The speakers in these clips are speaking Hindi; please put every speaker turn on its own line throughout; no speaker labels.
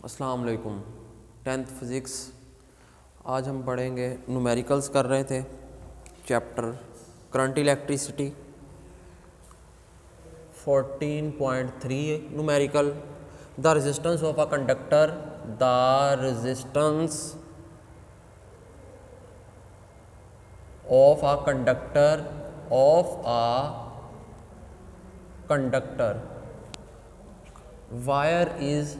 अस्सलाम वालेकुम। 10th फिज़िक्स आज हम पढ़ेंगे। न्यूमेरिकल्स कर रहे थे, chapter current electricity 14.3 numerical. The resistance of a conductor, the resistance of a conductor wire is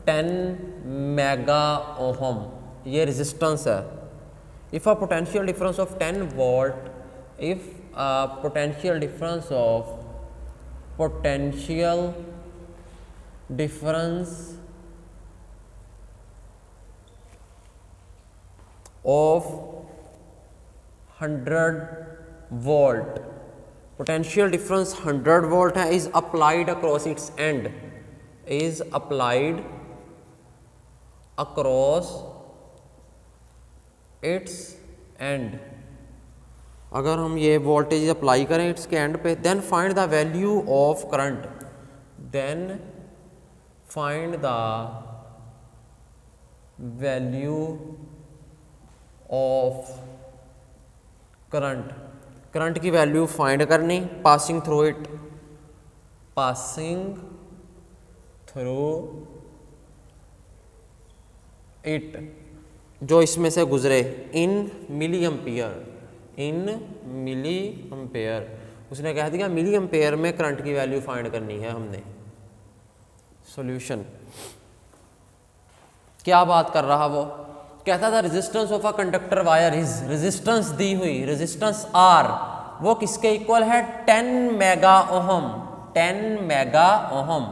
10 mega ohm. ये रेजिस्टेंस है। If a potential difference of 10 volt, if a potential difference of 100 volt, potential difference 100 volt है, is applied across its end, is applied across its end. अगर हम ये वोल्टेज अप्लाई करें इट्स के एंड पे, then find the value of current, then find the value of current. Current की वैल्यू फाइंड करनी passing through it, passing through it, जो इसमें से गुजरे, इन मिली एम्पियर, इन मिली एम्पेयर। उसने कह दिया मिली एम्पेयर में करंट की वैल्यू फाइंड करनी है हमने। सॉल्यूशन क्या बात कर रहा वो, कहता था resistance of a conductor wire is, resistance दी हुई, रेजिस्टेंस आर, वो किसके इक्वल है? 10 mega ohm, 10 mega ohm.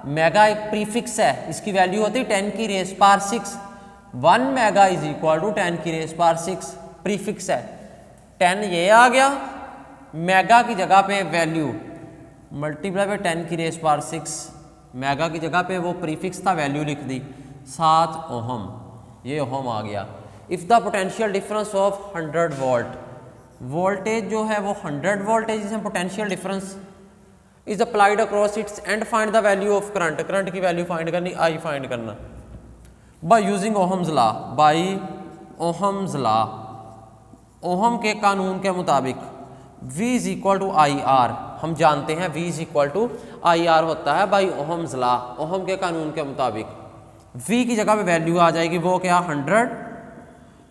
Mega एक प्रीफिक्स है, इसकी वैल्यू होती है 10 की raise power 6। 1 mega is equal to 10 की रेस पावर 6, प्रीफिक्स है। 10 ये आ गया, मेगा की जगह पे वैल्यू मल्टीप्लाई बाय 10 की रेस पावर 6, मेगा की जगह पे वो प्रीफिक्स था, वैल्यू लिख दी 7 ओहम, ये ओहम आ गया। If the potential difference of 100 volt, voltage जो है वो 100 वोल्ट है, जिसमें potential difference is applied across its end find the value of current. Current की वैल्यू फाइंड करनी, आई फाइंड करना by using Ohm's law, by Ohm's law, Ohm के कानून के मुताबिक। V is equal to I R, हम जानते हैं V is equal to I R होता है बाय ओहम्स लॉ, ओहम के कानून के मुताबिक। V की जगह पे वैल्यू आ जाएगी, वो क्या 100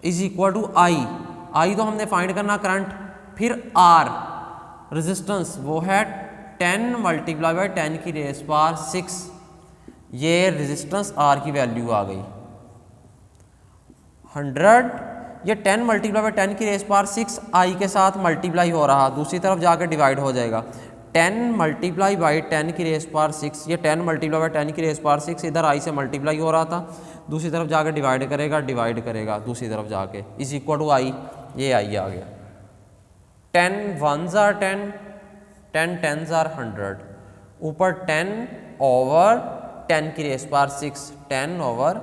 इज इक्वल टू आई, आई तो हमने फाइंड करना करंट, फिर R रेजिस्टेंस वो है 10 मल्टीप्लाई बाय 10 की रेस पावर 6, ये रेजिस्टेंस R की वैल्यू आ गई 100, ये 10 मल्टीप्लाई बाय 10 की रेस पावर 6 I के साथ मल्टीप्लाई हो रहा, दूसरी तरफ जाके डिवाइड हो जाएगा। 10 मल्टीप्लाई बाई 10 की रेस पावर 6, ये 10 मल्टीप्लाई बाई 10 की रेस पावर 6 इधर I से मल्टीप्लाई हो रहा था, दूसरी तरफ जाके डिवाइड करेगा दूसरी तरफ जाके, इज इक्वल टू I, ये I आ गया। 10 1s are 10, 10 10s are 100, ऊपर 10 ओवर 10 की रेस पावर 6, 10 ओवर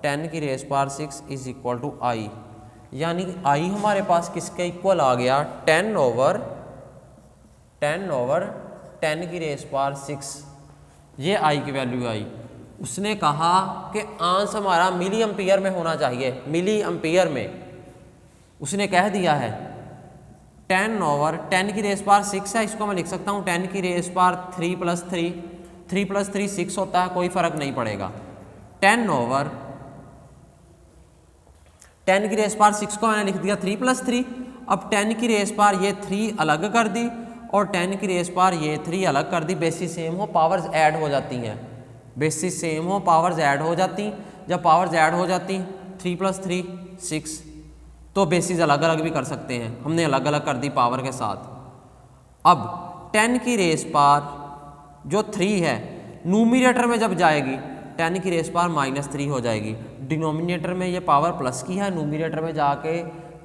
10 की raise power 6 is equal to I, यानी I हमारे पास किसके इक्वल आ गया? 10 ओवर 10 की रेस पावर 6, ये I की वैल्यू आई। उसने कहा कि आंसर हमारा मिली एम्पियर में होना चाहिए, मिली एम्पियर में। उसने कह दिया है 10 ओवर 10 की रेस पावर 6 है, इसको मैं लिख सकता हूँ 10 की रेस पावर 3 प्लस 3, 3 प्लस 3 6 होता है, कोई फर्क नहीं पड़ेगा। 10 ओवर 10 की रेस पावर 6 को मैंने लिख दिया 3 प्लस 3, अब 10 की रेस पावर ये 3 अलग कर दी और 10 की रेस पावर ये 3 अलग कर दी, बेसिस सेम हो पावर्स ऐड हो जाती हैं, बेसिस सेम हो पावर्स ऐड हो जाती, जब पावर्स ऐड हो जाती 3 प्लस 3 6, तो बेसिस अलग अलग भी कर सकते हैं, हमने अलग अलग कर दी पावर के साथ। अब 10 की रेस पावर जो 3 है न्यूमरेटर में जब जाएगी 10 की रेस पावर -3 हो जाएगी, डिनोमिनेटर में ये पावर प्लस की है, न्यूमरेटर में जाके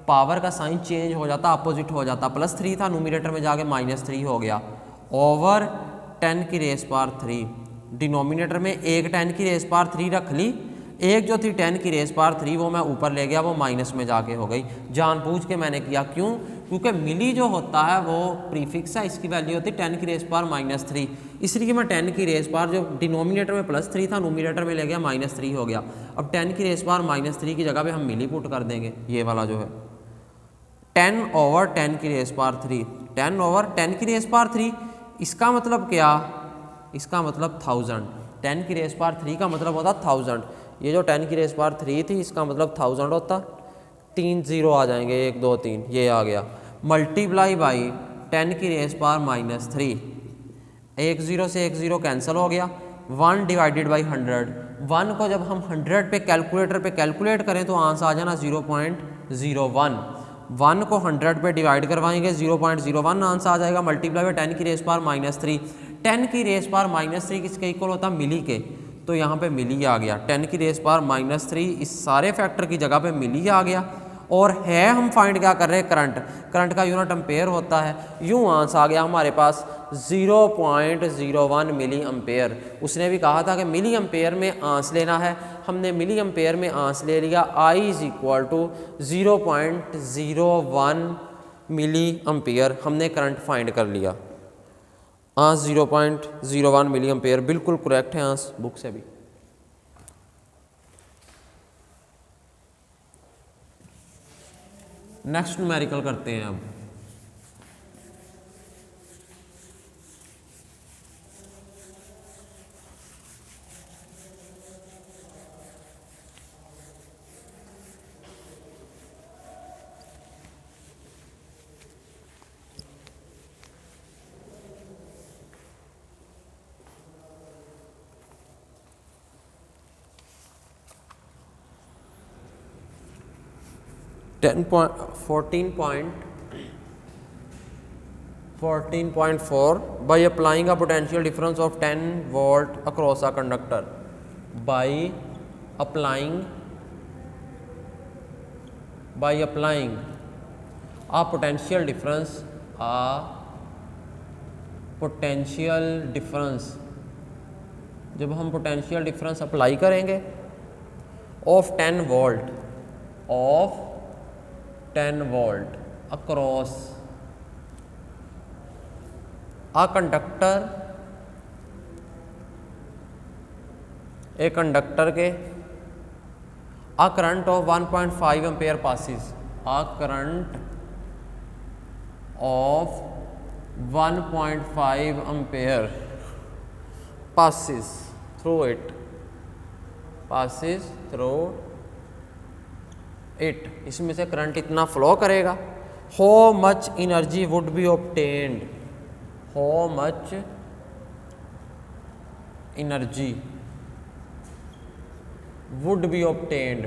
पावर का साइन चेंज हो जाता, अपोजिट हो जाता, +3 था न्यूमरेटर में जाके -3 हो गया, ओवर 10 की रेस पावर 3, डिनोमिनेटर में एक 10 की रेस पावर 3 रख ली, एक जो थी 10 की रेस पावर 3 वो मैं ऊपर ले गया, वो माइनस में जाके हो गई, जानबूझ के मैंने किया, क्यों? क्योंकि मिली जो होता है वो प्रीफिक्स है, इसकी वैल्यू होती है 10 की रेस पावर -3, इसलिए मैं 10 की रेस पावर जो डिनोमिनेटर में +3 था नोमिनेटर में ले गया -3 हो गया। अब 10 की रेस पावर -3 की जगह पे हम मिली पुट कर देंगे, ये वाला जो है 10/10 की रेस पावर 3, 10/10 की रेस पावर 3, इसका मतलब क्या, इसका मतलब 1000, 10 की रेस पावर 3 का मतलब होता 1000, ये जो 10 की रेस पावर 3 थी इसका मतलब 1000 होता, 3 0 आ जाएंगे, 1 2 3 ये आ गया, मल्टीप्लाई बाई 10 की रेस पावर -3, 1 0 से 1 0 कैंसिल हो गया, 1 डिवाइडेड बाई 100, 1 को जब हम 100 पे कैलकुलेटर पे कैलकुलेट करें तो आंसर आ जाना 0.01, 1 को 100 पे डिवाइड करवाएंगे 0.01 आंसर आ जाएगा, मल्टीप्लाई बाई 10 की रेस पावर -3, 10 की रेस पावर -3 किसके इक्वल होता है, मिली के, तो यहाँ पे मिली आ गया, 10 की रेस पावर -3 इस सारे फैक्टर की जगह पे मिली आ गया, और है हम फाइंड क्या कर रहे हैं, करंट, करंट का यूनिट एम्पेयर होता है, यूँ आंसर आ गया हमारे पास 0.01 मिली एम्पेयर। उसने भी कहा था कि मिली एम्पेयर में आंस लेना है, हमने मिली एम्पेयर में आंस ले लिया, I = 0.01 मिली एम्पेयर, हमने करंट फाइंड कर लिया, आंस 0.01 मिली एम्पेयर बिल्कुल करेक्ट है आंस बुक से भी। नेक्स्ट न्यूमेरिकल करते हैं अब, .14.4 by applying a potential difference of 10 volt across a conductor, by applying a potential difference, जब हम पोटेंशियल डिफरेंस अप्लाई करेंगे of 10 volt across a conductor के a current of 1.5 ampere passes, a current of 1.5 ampere passes through it, इसमें से करंट इतना फ्लो करेगा, how much energy would be obtained, how much energy would be obtained,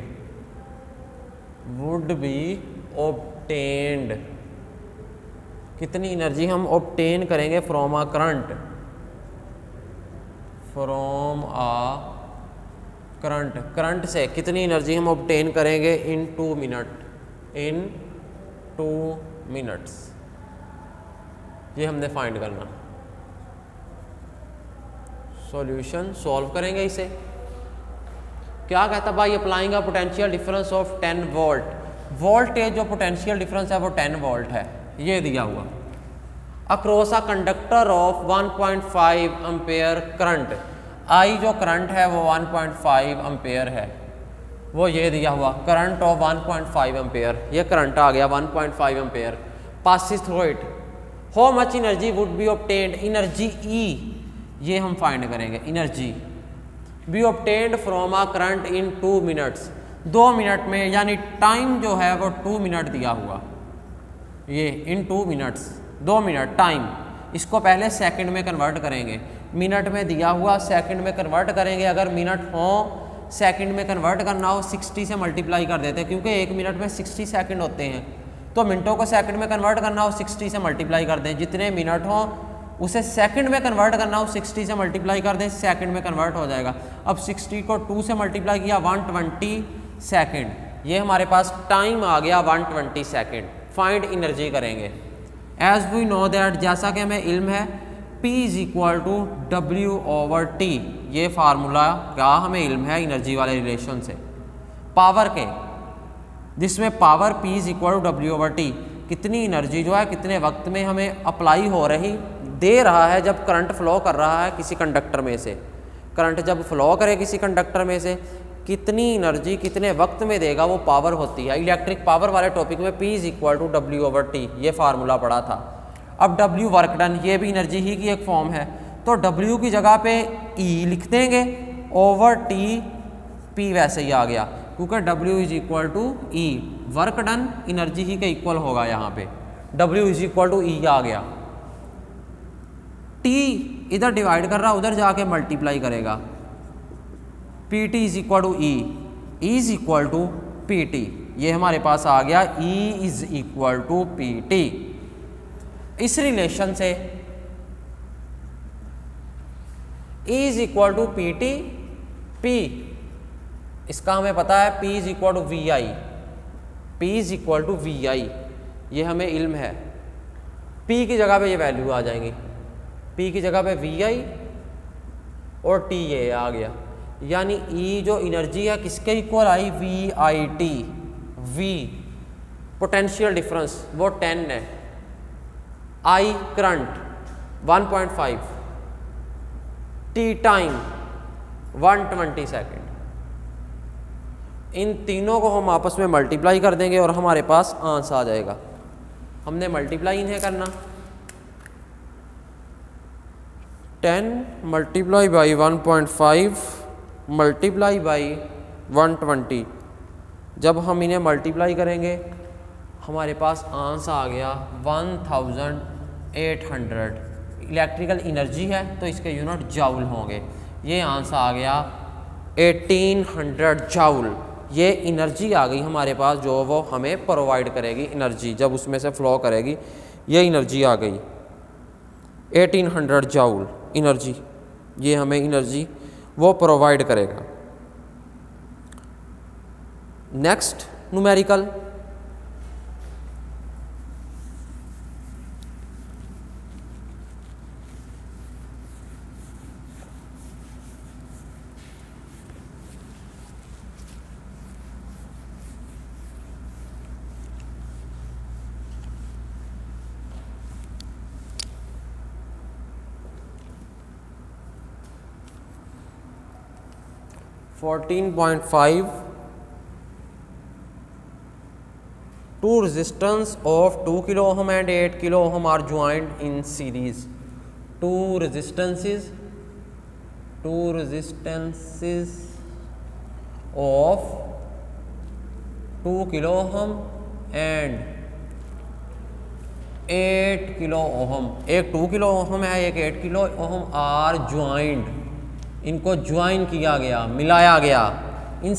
कितनी एनर्जी हम ऑब्टेन करेंगे फ्रॉम अ करंट से कितनी एनर्जी हम ऑब्टेन करेंगे इन 2 मिनट्स, ये हमने फाइंड करना। सॉल्यूशन सॉल्व करेंगे इसे, क्या कहता है, by applying a potential difference of 10 volt, voltage जो पोटेंशियल डिफरेंस है वो 10 वोल्ट है, ये दिया हुआ, across a conductor of 1.5 ampere current, I जो करंट है वो 1.5 एम्पेयर है, वो ये दिया हुआ करंट ऑफ 1.5 एम्पेयर, ये करंट आ गया 1.5 ampere, passes through it, how much energy would be obtained, energy E, ये हम फाइंड करेंगे, energy B obtained from a current in 2 minutes, 2 minute में, यानी टाइम जो है वो 2 मिनट दिया हुआ, ये इन 2 मिनट्स, 2 मिनट टाइम, इसको पहले सेकंड में कन्वर्ट करेंगे, मिनट में दिया हुआ सेकंड में कन्वर्ट करेंगे, अगर मिनट हो सेकंड में कन्वर्ट करना हो 60 से मल्टीप्लाई कर देते हैं, क्योंकि 1 मिनट में 60 सेकंड होते हैं, तो मिनटों को सेकंड में कन्वर्ट करना हो 60 से मल्टीप्लाई कर दें, जितने मिनट हो उसे सेकंड में कन्वर्ट करना हो 60 से मल्टीप्लाई कर दें, सेकंड में कन्वर्ट हो जाएगा। अब 60 को 2 से मल्टीप्लाई किया 120 सेकंड, ये हमारे पास टाइम आ गया 120 सेकंड। फाइंड एनर्जी करेंगे, एज वी नो दैट, जैसा कि हमें इल्म है, P = W/T, ये फार्मूला क्या हमें इल्म है एनर्जी वाले रिलेशन से, पावर के, जिसमें पावर P = W/T, कितनी एनर्जी जो है कितने वक्त में हमें अप्लाई हो रही दे रहा है जब करंट फ्लो कर रहा है किसी कंडक्टर में से। करंट जब फ्लो करे किसी कंडक्टर में से कितनी एनर्जी कितने वक्त में देगा वो पावर होती है। इलेक्ट्रिक पावर वाले टॉपिक में P = W/T ये फार्मूला पढ़ा था। अब W वर्क डन ये भी एनर्जी ही की एक फॉर्म है, तो W की जगह पे E लिख देंगे ओवर T, P वैसे ही आ गया क्योंकि W = E work done energy ही के इक्वल होगा। यहाँ पे W = E आ गया। T इधर डिवाइड कर रहा उधर जाके मल्टीप्लाई करेगा। PT = E, E = PT ये हमारे पास आ गया E = PT। इस रिलेशन से E = PT, P इसका हमें पता है P = VI, P = VI ये हमें इल्म है। P की जगह पे ये वैल्यू आ जाएंगी, P की जगह पे VI और T ये आ गया। यानी E जो एनर्जी है किसके इक्वल आई VIT, V पोटेंशियल डिफरेंस वो 10 है, I current 1.5, T time 120 second. इन तीनों को हम आपस में मल्टीप्लाई कर देंगे और हमारे पास आंसर आ जाएगा। हमने मल्टीप्लाई इन्हें करना 10 मल्टीप्लाई बाई 1.5 मल्टीप्लाई बाई 120। जब हम इन्हें मल्टीप्लाई करेंगे हमारे पास आंसर आ गया 1800। इलेक्ट्रिकल एनर्जी है तो इसके यूनिट जाउल होंगे। ये आंसर आ गया 1800 जाउल। ये एनर्जी आ गई हमारे पास जो वो हमें प्रोवाइड करेगी एनर्जी, जब उसमें से फ्लो करेगी ये एनर्जी आ गई 1800 जाउल एनर्जी। ये हमें एनर्जी वो प्रोवाइड करेगा। Next numerical Two resistance of 2 kilo ohm and 8 kilo ohm are joined in series. Two resistances of 2 kilo ohm and 8 kilo ohm, एक 2 किलो ओहम है एक 8 किलो ओहम आर ज्वाइंड, इनको ज्वाइन किया गया मिलाया गया इन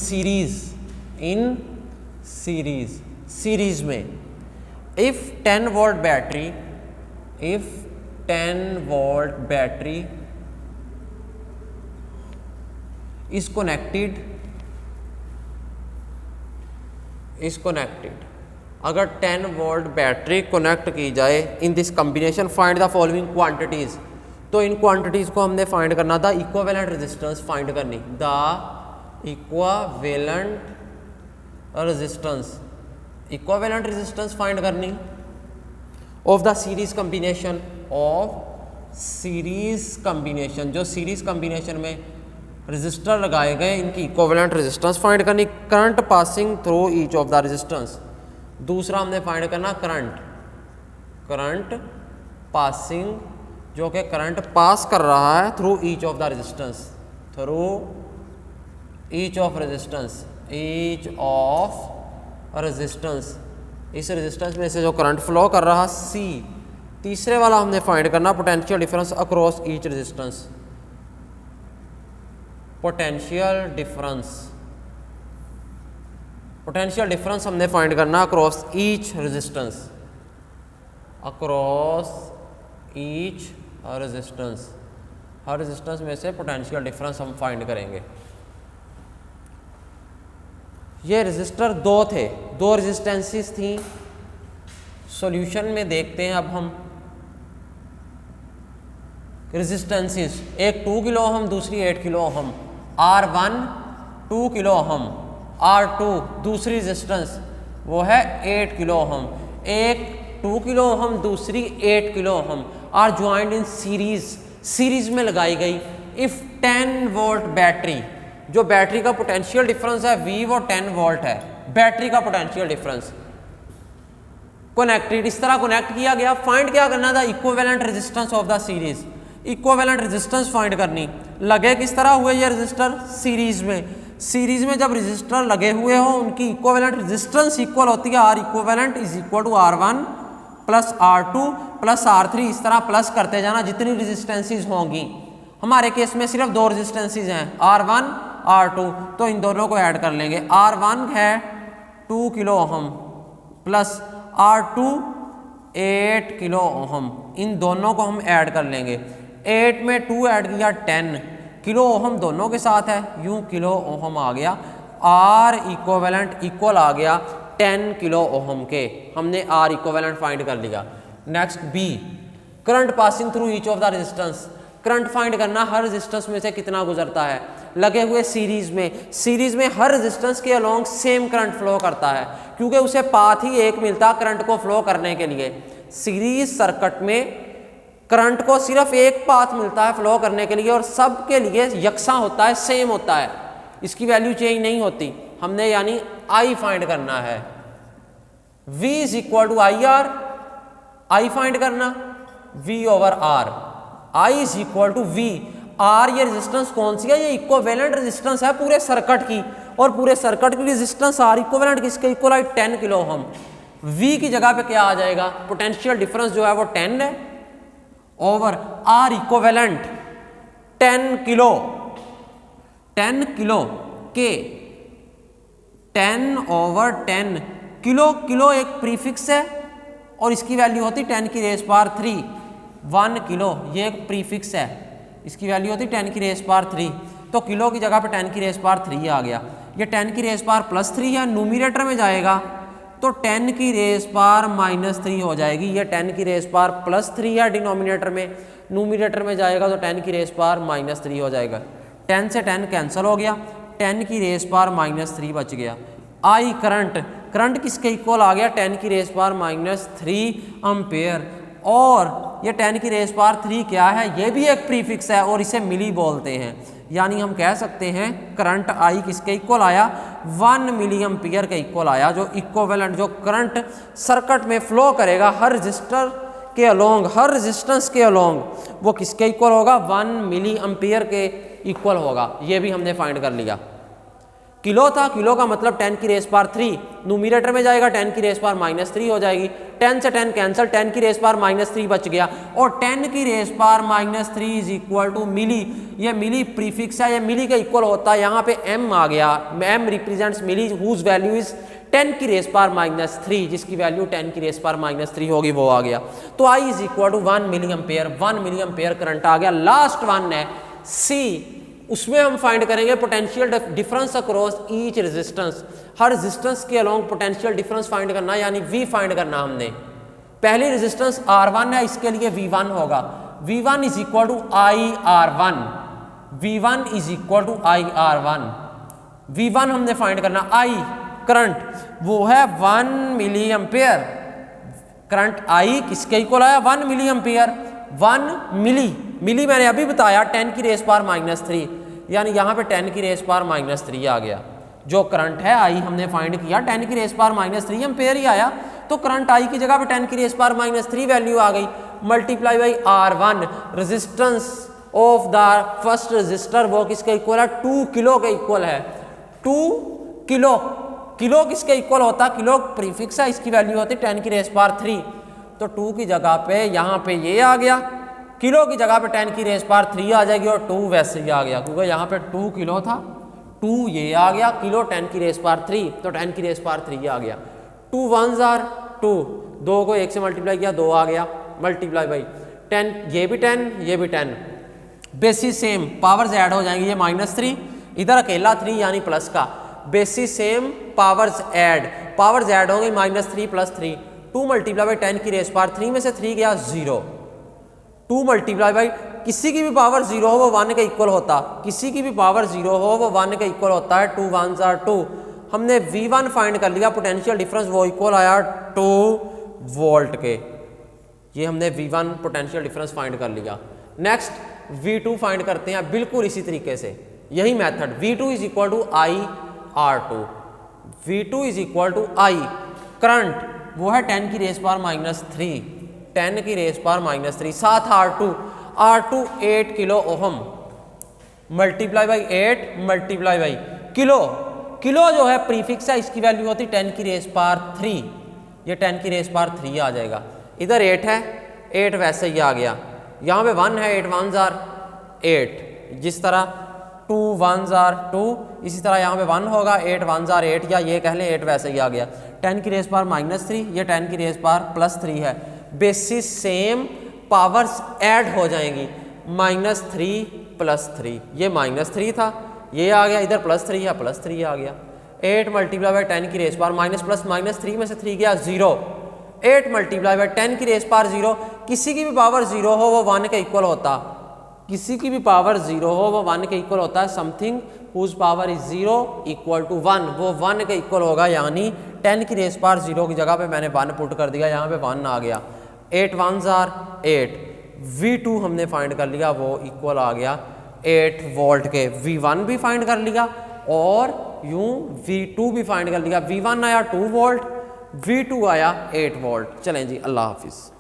सीरीज में। If 10 volt battery is connected अगर 10 वोल्ट बैटरी कनेक्ट की जाए in this combination find the following quantities. तो इन क्वांटिटीज को हमने फाइंड करना था, इक्विवेलेंट रेजिस्टेंस फाइंड करनी, द इक्विवेलेंट रेजिस्टेंस फाइंड करनी ऑफ द सीरीज कॉम्बिनेशन जो सीरीज कॉम्बिनेशन में रजिस्टर लगाए गए इनकी इक्विवेलेंट रेजिस्टेंस फाइंड करनी। Current passing through each of the resistance, दूसरा हमने फाइंड करना करंट पासिंग जो कि करंट पास कर रहा है through each of the resistance, each of resistance इस रेजिस्टेंस में से जो करंट फ्लो कर रहा सी। तीसरे वाला हमने फाइंड करना potential difference across each resistance, potential difference हमने फाइंड करना अक्रॉस ईच रेजिस्टेंस, हर रेजिस्टेंस में से पोटेंशियल डिफरेंस हम फाइंड करेंगे। ये रेजिस्टर दो थे, दो रेजिस्टेंसेस थी। सॉल्यूशन में देखते हैं अब हम रेजिस्टेंसेस, एक 2 किलो ओहम दूसरी 8 kilo ohm, R1 2 kilo ohm, R2 दूसरी रेजिस्टेंस वो है 8 किलो ओहम। एक 2 किलो ओहम, दूसरी 8 kilo ohm are joined in series में लगाई गई। इफ 10 वोल्ट बैटरी, जो बैटरी का पोटेंशियल डिफरेंस है V वो 10 वोल्ट है, बैटरी का पोटेंशियल डिफरेंस कनेक्टेड, इस तरह कनेक्ट किया गया। फाइंड क्या करना था, equivalent resistance of the series, equivalent resistance find करनी। लगे किस तरह हुए ये रेजिस्टर, सीरीज में। सीरीज में जब रेजिस्टर लगे हुए हो उनकी इक्विवेलेंट रेजिस्टेंस इक्वल होती है R equivalent is equal to R1 plus R2 plus R3, इस तरह प्लस करते जाना जितनी रेजिस्टेंसेस होंगी। हमारे केस में सिर्फ 2 रेजिस्टेंसेस हैं, R1 R2, तो इन दोनों को ऐड कर लेंगे। R1 है 2 kilo ohm plus R2 8 kilo ohm, इन दोनों को हम ऐड कर लेंगे। 8 में 2 ऐड किया 10 किलो ओहम दोनों के साथ है, यूं किलो ओहम आ गया। R इक्विवेलेंट इक्वल आ गया 10 किलो ओहम के, हमने R इक्विवेलेंट फाइंड कर लिया। Next B, current passing through each of the resistance, current find करना हर रेजिस्टेंस में से कितना गुजरता है। लगे हुए सीरीज में हर रेजिस्टेंस के अलोंग सेम करंट फ्लो करता है, क्योंकि उसे पाथ ही एक मिलता करंट को फ्लो करने के लिए। सीरीज सर्किट में करंट को सिर्फ एक पाथ मिलता है फ्लो करने के लिए और सब के लिए यकसा होता है, सेम होता है, इसकी वैल्यू चेंज नहीं होती। हमने यानी I फाइंड करना है। V is equal to I R, I find करना V over R, I is equal to V। R ये रेजिस्टेंस कौन सी है, ये इक्विवेलेंट रेजिस्टेंस है पूरे सर्किट की, और पूरे सर्किट की रेजिस्टेंस R इक्विवेलेंट किसके इक्वल है 10 किलो ओहम। V की जगह पे क्या आ जाएगा, पोटेंशियल डिफरेंस जो है वो 10 है ओवर R इक्विवेलेंट 10 किलो के 10 ओवर 10 किलो एक प्रीफिक्स है और इसकी वैल्यू होती 10 की रेस पावर 3। 1 किलो ये एक प्रीफिक्स है, इसकी वैल्यू होती 10 की रेस पावर 3, तो किलो की जगह पे 10 की रेस पावर 3 आ गया। ये 10 की रेस पावर प्लस 3 है, न्यूमरेटर में जाएगा तो 10 की रेस पावर माइनस 3 हो जाएगी। ये 10 की रेस पावर प्लस 3 है डिनोमिनेटर में, न्यूमरेटर में जाएगा तो 10 की रेस पावर माइनस 3 हो जाएगा। 10 से 10 कैंसिल हो गया, 10 की रेस पावर माइनस 3 बच गया। I करंट किसके इक्वल आ गया, 10 की रेस पावर माइनस 3 एम्पेयर। और ये 10 की रेस पावर 3 क्या है, ये भी एक प्रीफिक्स है और इसे मिली बोलते हैं। यानी हम कह सकते हैं करंट I किसके इक्वल आया, 1 मिली एम्पियर के इक्वल आया। जो इक्विवेलेंट जो करंट सर्किट में फ्लो करेगा हर रेजिस्टर के अलोंग, हर रेजिस्टेंस के अलोंग, वो किसके इक्वल होगा, 1 मिली एम्पियर के इक्वल होगा। ये भी हमने फाइंड कर लिया। किलो था, किलो का मतलब 10 की रेस पावर 3, न्यूमरेटर में जाएगा 10 की रेस पावर माइनस 3 हो जाएगी। 10 से 10 कैंसिल, 10 की रेस पावर माइनस 3 बच गया और 10 की raise power minus 3 is equal to milli. ये मिली प्रीफिक्स है, ये मिली के इक्वल होता है। यहाँ पे m आ गया, m represents milli whose value is 10 की रेस पावर माइनस 3, जिसकी वैल्यू 10 की रेस पावर माइनस 3 होगी, वो आ गया। तो I is equal to 1 milli ampere, 1 milli ampere current आ गया। लास्ट वन है C, उसमें हम फाइंड करेंगे potential difference across each resistance, हर रेजिस्टेंस के अलोंग पोटेंशियल डिफरेंस फाइंड करना, यानी V फाइंड करना। हमने पहली रेजिस्टेंस R1 है, इसके लिए V1 होगा, V1 is equal to IR1, V1 is equal to IR1। V1 हमने फाइंड करना, I करंट वो है 1 मिली एम्पेयर, करंट I किसके इक्वल आया, 1 मिली एम्पेयर। 1 मिली मैंने अभी बताया 10 की रेस पावर माइनस 3, यानी यहाँ पे 10 की रेस पावर माइनस 3 आ गया। जो करंट है I हमने फाइंड किया 10 की रेस पावर माइनस 3 एम्पेयर ही आया, तो करंट I की जगह पे 10 की रेस पावर माइनस 3 वैल्यू आ गई, multiply by R1 resistance of the first resistor, वो किसके इक्वल है, 2 किलो के इक्वल है। 2 किलो किसके इक्वल होता, किलो प्रीफिक्स है, इसकी वैल्यू होती 10 की रेस पावर 3, तो 2 की जगह पे यहाँ पे ये आ गया, किलो की जगह पे 10 की रेस पावर 3 आ जाएगी और 2 वैसे ही आ गया, क्योंकि यहाँ पे 2 किलो था, 2 ये आ गया, किलो 10 की रेस पावर 3, तो 10 की रेस पावर 3 आ गया। 2 1s आर 2, 2 को 1 से मल्टीप्लाई किया 2 आ गया, मल्टीप्लाई बाई 10, ये भी 10 ये भी 10, बेसिस सेम, पावर्स ऐड हो जाएंगी, ये -3 इधर अकेला 3 यानी प्लस का, बेसिस सेम पावर्स ऐड हो गई -3 + 3, 2 मल्टीप्लाई बाई 10 की रेस पावर 3 में से 3 गया 0, 2 मल्टीप्लाई बाई किसी की भी पावर 0 हो वो 1 के इक्वल होता, किसी की भी पावर 0 हो वो 1 के इक्वल होता है। 2 1s आर 2, हमने V1 फाइंड कर लिया, पोटेंशियल डिफरेंस वो इक्वल आया 2 वोल्ट के। ये हमने V1 पोटेंशियल डिफरेंस फाइंड कर लिया। नेक्स्ट V2 फाइंड करते हैं बिल्कुल इसी तरीके से, यही method. V2 is equal to I R2, V2 is equal to I current वो है 10 की रेस पावर माइनस 3, 10 की रेस पावर माइनस 3, साथ R2 8 kilo ohm multiply by 8 multiply by kilo. Kilo जो है प्रीफिक्स है, इसकी वैल्यू होती 10 की रेस पावर 3, ये 10 की रेस पावर 3 आ जाएगा। इधर 8 है, 8 वैसे ही आ गया, यहाँ पे 1 है, 8 1s are 8, जिस तरह 2 1s are 2, इसी तरह यहाँ पे 1 होगा, 8 1s are 8, या ये कह लें 8 वैसे ही आ गया। 10 की रेस पावर माइनस 3, ये 10 की रेस पावर प्लस 3 है। बेसिस सेम, पावर्स ऐड हो जाएंगी, माइनस 3 प्लस 3, ये माइनस 3 था, ये आ गया, इधर प्लस 3 है, प्लस 3 आ गया। 8 मल्टीप्लाई बाई 10 की raise power minus plus minus 3 में से 3 गया 0, 8 मल्टीप्लाई बाई 10 की रेस पावर 0, किसी की भी पावर 0 हो वो 1 के इक्वल होता, किसी की भी पावर 0 हो वो 1 के इक्वल होता है। Something whose power is 0 equal to 1, वो 1 के इक्वल होगा, यानी 10 की रेस पावर 0 की जगह पे मैंने 1 पुट कर दिया, यहाँ पे 1 आ गया। 8 1s are 8, V2 हमने फाइंड कर लिया, वो इक्वल आ गया 8 वोल्ट के। V1 भी फाइंड कर लिया और यूं V2 भी फाइंड कर लिया। V1 आया 2 वोल्ट, V2 आया 8 वोल्ट। चलें जी, अल्लाह हाफिज़।